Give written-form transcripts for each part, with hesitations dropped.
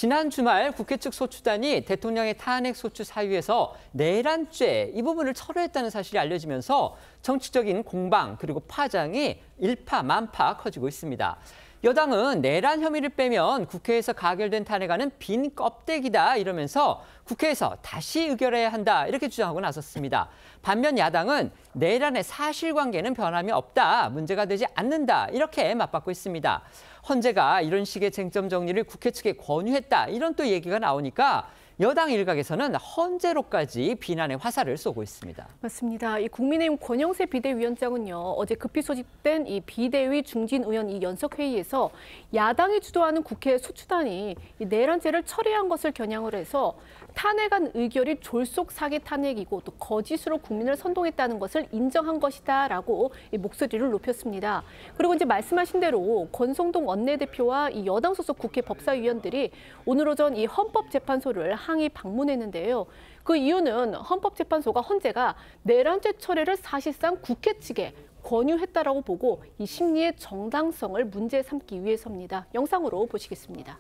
지난 주말 국회 측 소추단이 대통령의 탄핵 소추 사유에서 내란죄 이 부분을 철회했다는 사실이 알려지면서 정치적인 공방 그리고 파장이 일파만파 커지고 있습니다. 여당은 내란 혐의를 빼면 국회에서 가결된 탄핵안은 빈 껍데기다 이러면서 국회에서 다시 의결해야 한다 이렇게 주장하고 나섰습니다. 반면 야당은 내란의 사실관계는 변함이 없다, 문제가 되지 않는다 이렇게 맞받고 있습니다. 헌재가 이런 식의 쟁점 정리를 국회 측에 권유했다 이런 또 얘기가 나오니까 여당 일각에서는 헌재로까지 비난의 화살을 쏘고 있습니다. 맞습니다. 이 국민의힘 권영세 비대위원장은요, 어제 급히 소집된 이 비대위 중진 의원 이 연석회의에서 야당이 주도하는 국회 소추단이 이 내란죄를 철회한 것을 겨냥을 해서 탄핵안 의결이 졸속 사기 탄핵이고 또 거짓으로 국민을 선동했다는 것을 인정한 것이다라고 이 목소리를 높였습니다. 그리고 이제 말씀하신 대로 권성동 원내대표와 이 여당 소속 국회 법사위원들이 오늘 오전 이 헌법재판소를 항의 방문했는데요. 그 이유는 헌법재판소가 헌재가 내란죄 철회를 사실상 국회 측에 권유했다라고 보고 이 심리의 정당성을 문제 삼기 위해서입니다. 영상으로 보시겠습니다.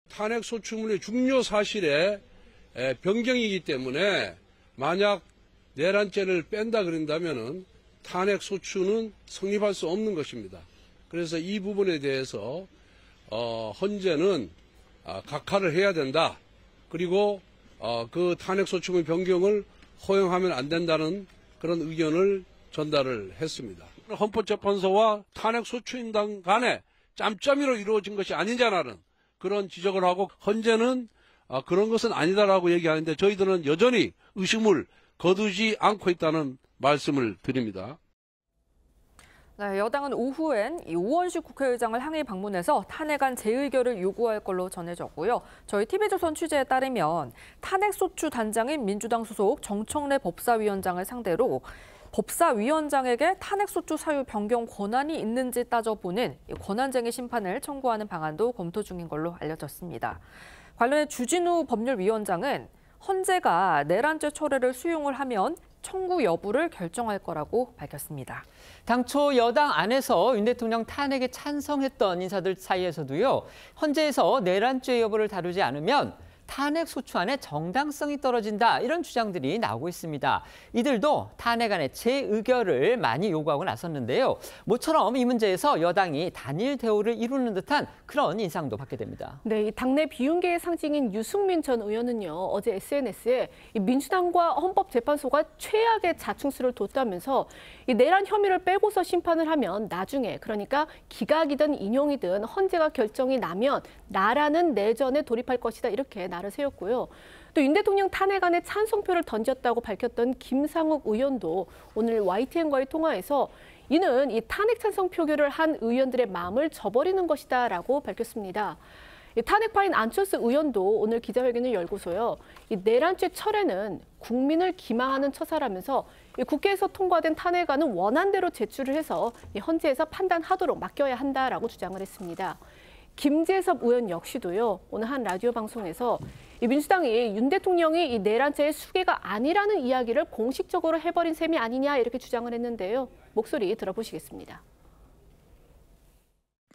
탄핵 소추문의 중요 사실의 변경이기 때문에 만약 내란죄를 뺀다 그런다면은 탄핵 소추는 성립할 수 없는 것입니다. 그래서 이 부분에 대해서 헌재는 각하를 해야 된다. 그리고 그 탄핵 소추문 변경을 허용하면 안 된다는 그런 의견을 전달을 했습니다. 헌법재판소와 탄핵 소추인단 간에 짬짬이로 이루어진 것이 아니냐라는 그런 지적을 하고 헌재는 그런 것은 아니다라고 얘기하는데 저희들은 여전히 의심을 거두지 않고 있다는 말씀을 드립니다. 네, 여당은 오후엔 오원식 국회의장을 항의 방문해서 탄핵안 재의결을 요구할 걸로 전해졌고요. 저희 TV조선 취재에 따르면 탄핵소추 단장인 민주당 소속 정청래 법사위원장을 상대로 법사위원장에게 탄핵소추 사유 변경 권한이 있는지 따져보는 권한쟁의 심판을 청구하는 방안도 검토 중인 걸로 알려졌습니다. 관련해 주진우 법률위원장은 헌재가 내란죄 철회를 수용을 하면 청구 여부를 결정할 거라고 밝혔습니다. 당초 여당 안에서 윤 대통령 탄핵에 찬성했던 인사들 사이에서도요, 헌재에서 내란죄 여부를 다루지 않으면 탄핵 소추안의 정당성이 떨어진다 이런 주장들이 나오고 있습니다. 이들도 탄핵안의 재의결을 많이 요구하고 나섰는데요. 모처럼 이 문제에서 여당이 단일 대우를 이루는 듯한 그런 인상도 받게 됩니다. 네, 이 당내 비윤계의 상징인 유승민 전 의원은요, 어제 SNS에 민주당과 헌법재판소가 최악의 자충수를 뒀다면서 이 내란 혐의를 빼고서 심판을 하면 나중에 그러니까 기각이든 인용이든 헌재가 결정이 나면 나라는 내전에 돌입할 것이다 이렇게 날을 세웠고요. 또 윤 대통령 탄핵안에 찬성표를 던졌다고 밝혔던 김상욱 의원도 오늘 YTN과의 통화에서 이는 이 탄핵 찬성 표결을 한 의원들의 마음을 저버리는 것이다라고 밝혔습니다. 탄핵파인 안철수 의원도 오늘 기자회견을 열고서요. 이 내란죄 철회는 국민을 기망하는 처사라면서 국회에서 통과된 탄핵안은 원안대로 제출을 해서 헌재에서 판단하도록 맡겨야 한다라고 주장을 했습니다. 김재섭 의원 역시도요. 오늘 한 라디오 방송에서 민주당이 윤 대통령이 이 내란죄의 수괴가 아니라는 이야기를 공식적으로 해버린 셈이 아니냐 이렇게 주장을 했는데요. 목소리 들어보시겠습니다.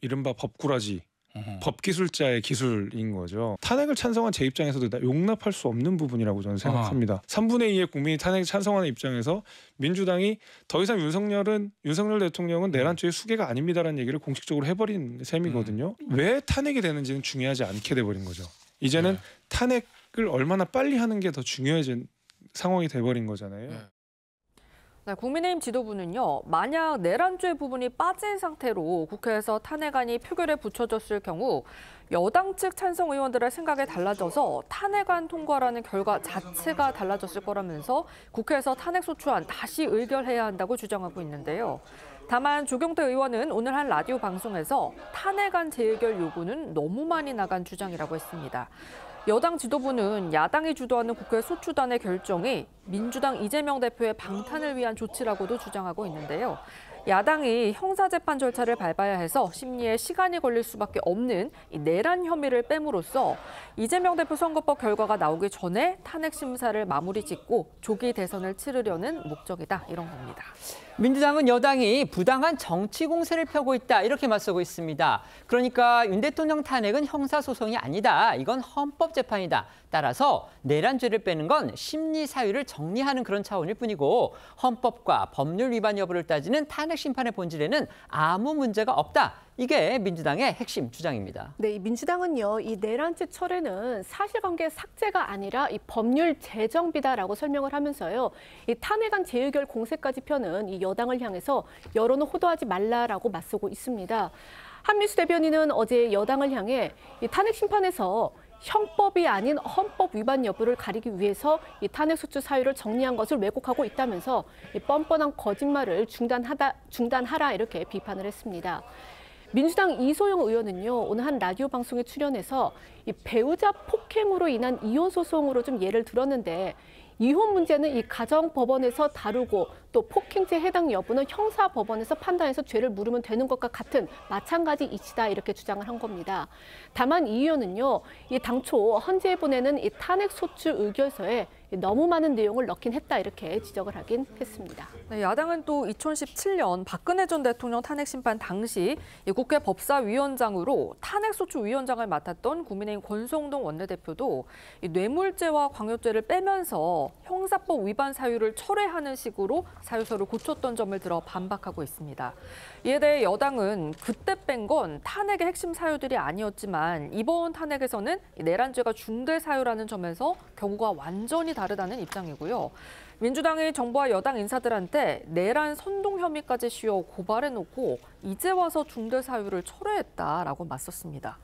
이른바 법꾸라지, 법기술자의 기술인 거죠. 탄핵을 찬성한 제 입장에서도 용납할 수 없는 부분이라고 저는 생각합니다. 3분의 2의 국민이 탄핵 찬성하는 입장에서 민주당이 더 이상 윤석열 대통령은 내란죄의 수괴가 아닙니다라는 얘기를 공식적으로 해버린 셈이거든요. 왜 탄핵이 되는지는 중요하지 않게 돼버린 거죠. 이제는 탄핵을 얼마나 빨리 하는 게 더 중요해진 상황이 돼버린 거잖아요. 네, 국민의힘 지도부는요, 만약 내란죄 부분이 빠진 상태로 국회에서 탄핵안이 표결에 붙여졌을 경우 여당 측 찬성 의원들의 생각이 달라져서 탄핵안 통과라는 결과 자체가 달라졌을 거라면서 국회에서 탄핵소추안 다시 의결해야 한다고 주장하고 있는데요. 다만 조경태 의원은 오늘 한 라디오 방송에서 탄핵안 재의결 요구는 너무 많이 나간 주장이라고 했습니다. 여당 지도부는 야당이 주도하는 국회 소추단의 결정이 민주당 이재명 대표의 방탄을 위한 조치라고도 주장하고 있는데요. 야당이 형사재판 절차를 밟아야 해서 심리에 시간이 걸릴 수밖에 없는 이 내란 혐의를 뺨으로써 이재명 대표 선거법 결과가 나오기 전에 탄핵 심사를 마무리 짓고 조기 대선을 치르려는 목적이다, 이런 겁니다. 민주당은 여당이 부당한 정치 공세를 펴고 있다 이렇게 맞서고 있습니다. 그러니까 윤 대통령 탄핵은 형사소송이 아니다. 이건 헌법재판이다. 따라서 내란죄를 빼는 건 심리 사유를 정리하는 그런 차원일 뿐이고 헌법과 법률 위반 여부를 따지는 탄핵 심판의 본질에는 아무 문제가 없다. 이게 민주당의 핵심 주장입니다. 네, 이 민주당은요, 이 내란죄 철회는 사실관계 삭제가 아니라 이 법률 재정비다라고 설명을 하면서요, 이 탄핵안 재의결 공세까지 펴는 이 여당을 향해서 여론을 호도하지 말라라고 맞서고 있습니다. 한미수 대변인은 어제 여당을 향해 이 탄핵 심판에서 형법이 아닌 헌법 위반 여부를 가리기 위해서 이 탄핵소추 사유를 정리한 것을 왜곡하고 있다면서 이 뻔뻔한 거짓말을 중단하라 이렇게 비판을 했습니다. 민주당 이소영 의원은요, 오늘 한 라디오 방송에 출연해서 이 배우자 폭행으로 인한 이혼 소송으로 좀 예를 들었는데 이혼 문제는 이 가정법원에서 다루고 또 폭행죄 해당 여부는 형사법원에서 판단해서 죄를 물으면 되는 것과 같은 마찬가지 이치다 이렇게 주장을 한 겁니다. 다만 이 의원은요, 이 당초 헌재에 보내는 이 탄핵소추 의결서에 너무 많은 내용을 넣긴 했다 이렇게 지적을 하긴 했습니다. 네, 야당은 또 2017년 박근혜 전 대통령 탄핵 심판 당시 국회 법사위원장으로 탄핵소추위원장을 맡았던 국민의힘 권성동 원내대표도 뇌물죄와 광역죄를 빼면서 형사법 위반 사유를 철회하는 식으로 사유서를 고쳤던 점을 들어 반박하고 있습니다. 이에 대해 여당은 그때 뺀 건 탄핵의 핵심 사유들이 아니었지만 이번 탄핵에서는 내란죄가 중대 사유라는 점에서 경우가 완전히 다르다는 입장이고요. 민주당이 정부와 여당 인사들한테 내란 선동 혐의까지 씌워 고발해놓고 이제 와서 중대 사유를 철회했다라고 맞섰습니다.